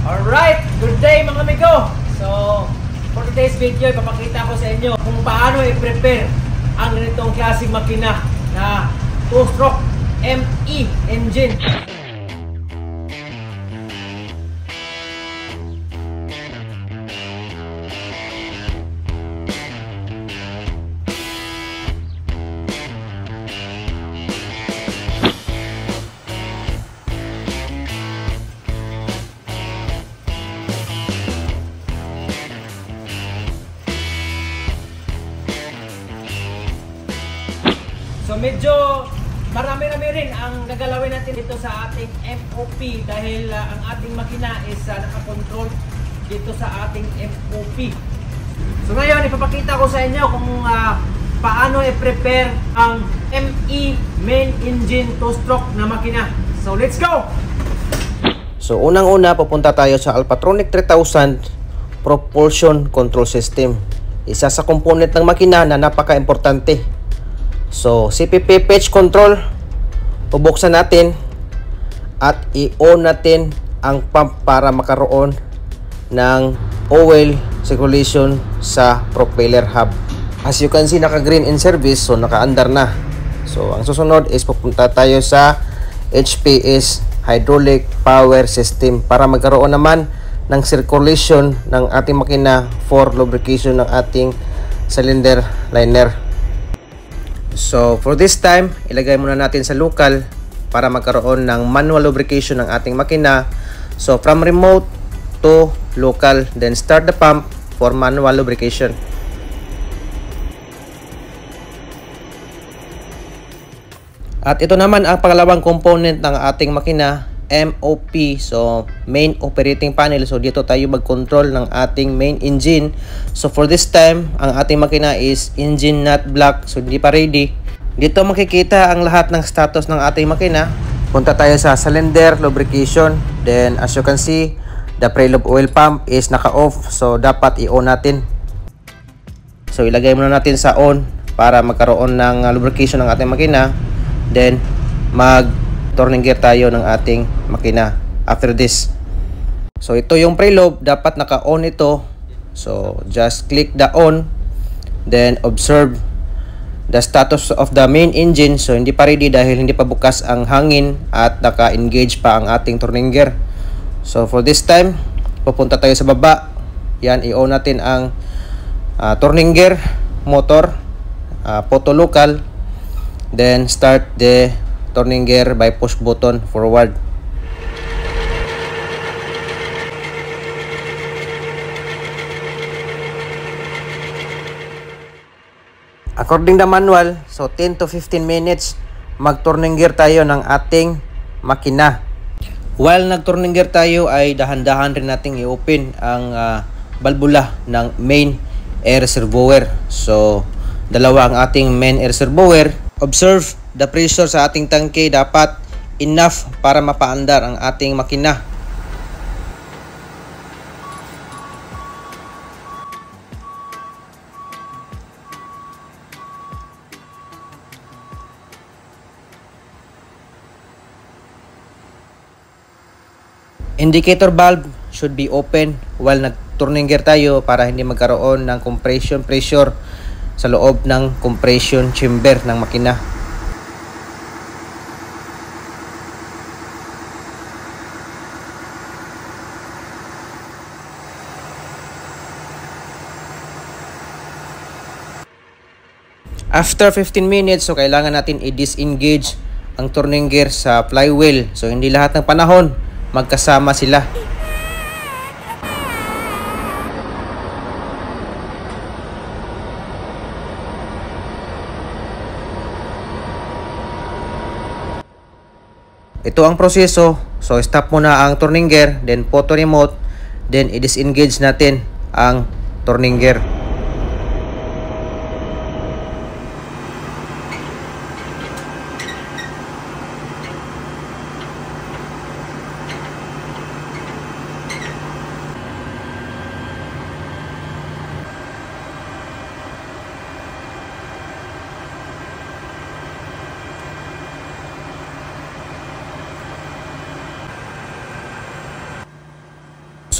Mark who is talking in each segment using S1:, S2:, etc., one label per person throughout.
S1: Alright, good day mga amigo. So, for today's video, ipapakita ko sa inyo kung paano i-prepare ang ganitong klaseng makina na 2-stroke ME engine. So medyo marami-rami rin ang gagalawin natin dito sa ating MOP dahil ang ating makina is nakakontrol dito sa ating MOP. So ngayon ipapakita ko sa inyo kung paano i-prepare ang ME main engine 2-stroke na makina. So let's go!
S2: So unang-una pupunta tayo sa Alpatronic 3000 Propulsion Control System. Isa sa component ng makina na napaka-importante. So, CPP pitch control, bubuksan natin at i-on natin ang pump para makaroon ng oil circulation sa propeller hub. As you can see, naka-green in service, so naka-under na. So, ang susunod is pupunta tayo sa HPS Hydraulic Power System para magkaroon naman ng circulation ng ating makina for lubrication ng ating cylinder liner. So for this time, ilagay muna natin sa local para magkaroon ng manual lubrication ng ating makina. So from remote to local, then start the pump for manual lubrication. At ito naman ang pangalawang component ng ating makina, MOP, so main operating panel. So dito tayo mag-control ng ating main engine. So for this time, ang ating makina is engine not block, so hindi pa ready. Dito makikita ang lahat ng status ng ating makina. Punta tayo sa cylinder lubrication. Then as you can see, the pre-lube oil pump is naka-off, so dapat i-on natin. So ilagay muna natin sa on para magkaroon ng lubrication ng ating makina. Then turning gear tayo ng ating makina after this. So ito yung preload, dapat naka-on ito. So just click the on, then observe the status of the main engine. So hindi pa ready dahil hindi pa bukas ang hangin at naka-engage pa ang ating turning gear. So for this time, pupunta tayo sa baba. Yan, i-on natin ang turning gear, motor, photo local, then start the turning gear by push button forward. According to manual, so 10 to 15 minutes mag-turning gear tayo ng ating makina. While nag-turning gear tayo ay dahan-dahan rin nating i-open ang balbula ng main air reservoir. So dalawa ang ating main air reservoir. Observe the pressure sa ating tangke, dapat enough para mapaandar ang ating makina. Indicator valve should be open while nag-turning gear tayo para hindi magkaroon ng compression pressure sa loob ng compression chamber ng makina. After 15 minutes, so kailangan natin i-disengage ang turning gear sa flywheel. So hindi lahat ng panahon magkasama sila. Ito ang proseso. So stop muna ang turning gear, then photo remote, then i-disengage natin ang turning gear.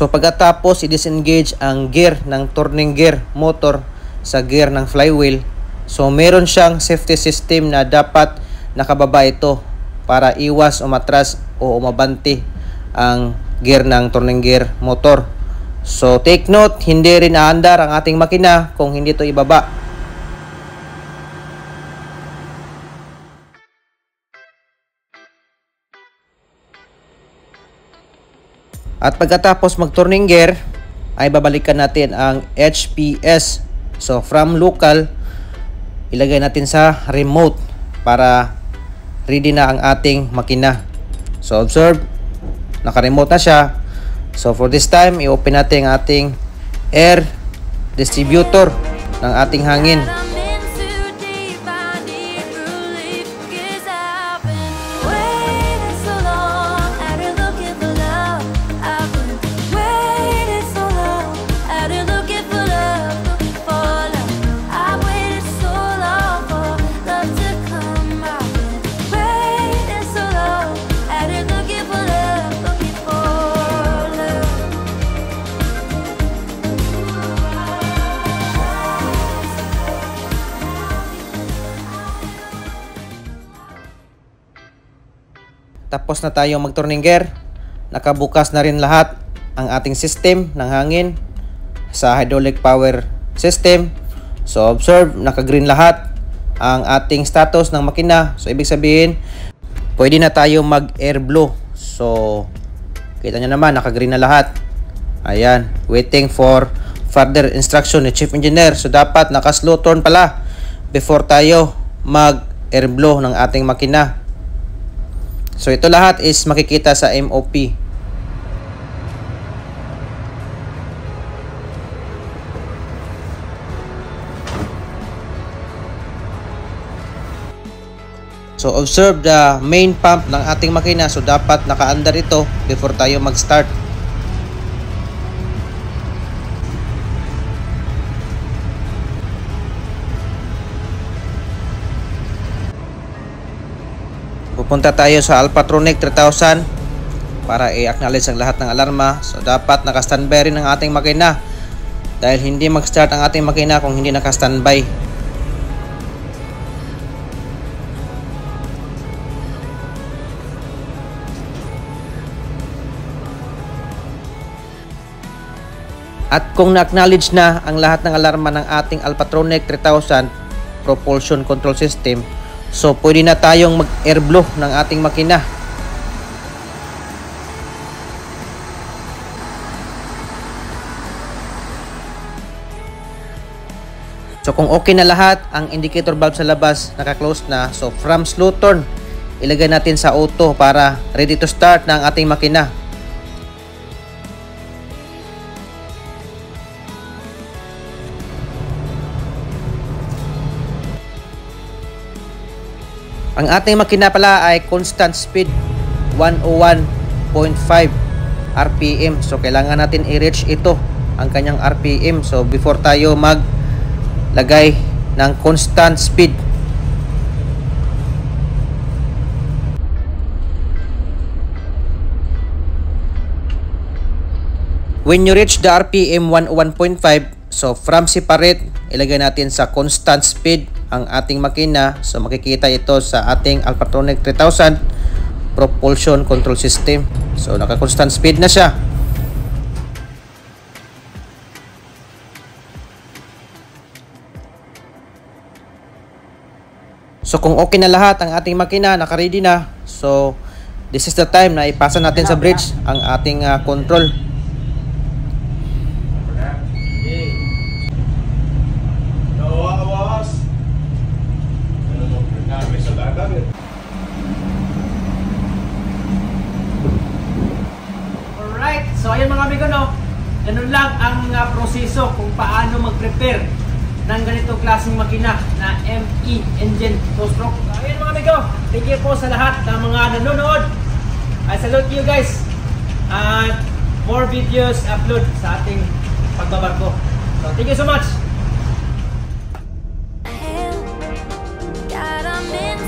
S2: So pagkatapos i-disengage ang gear ng turning gear motor sa gear ng flywheel, so meron siyang safety system na dapat nakababa ito para iwas umatras o umabante ang gear ng turning gear motor. So take note, hindi rin aandar ang ating makina kung hindi ito ibaba. At pagkatapos mag-turning gear, ay babalikan natin ang HPS. So from local, ilagay natin sa remote para ready na ang ating makina. So observe, naka-remote na siya. So for this time, i-open natin ang ating air distributor ng ating hangin. Tapos na tayong mag-turning gear, nakabukas na rin lahat ang ating system ng hangin sa hydraulic power system. So observe, naka-green lahat ang ating status ng makina. So ibig sabihin, pwede na tayo mag-air blow. So kita nyo naman, naka-green na lahat. Ayan, waiting for further instruction ni Chief Engineer. So dapat naka-slow turn pala before tayo mag-air blow ng ating makina. So ito lahat is makikita sa MOP. So observe the main pump ng ating makina. So dapat naka-under ito before tayo mag-start. Pupunta tayo sa Alpatronic 3000 para i-acknowledge ang lahat ng alarma. So dapat naka-standby rin ang ating makina dahil hindi mag-start ang ating makina kung hindi naka-standby. At kung na-acknowledge na ang lahat ng alarma ng ating Alpatronic 3000 propulsion control system, so pwede na tayong mag-air blow ng ating makina. So kung okay na lahat, ang indicator valve sa labas naka-close na. So from slow turn, ilagay natin sa auto para ready to start na ang ating makina. Ang ating makina pala ay constant speed 101.5 RPM. So kailangan natin i-reach ito, ang kanyang RPM. So before tayo maglagay ng constant speed. When you reach the RPM 101.5, so from separate, ilagay natin sa constant speed ang ating makina. So makikita ito sa ating Alpatronic 3000 propulsion control system. So naka-constant speed na siya. So kung okay na lahat ang ating makina, naka-ready na. So this is the time na ipasa natin sa bridge ang ating control.
S1: Alright, so ayun mga amigo, no? Ganun lang ang proseso kung paano mag-prepare ng ganitong klaseng makina na ME engine two-stroke. So ayun mga amigo, thank you po sa lahat ng mga nanonood. I salute you guys. At more videos upload sa ating pagbabarko. So thank you so much.
S3: God, I'm in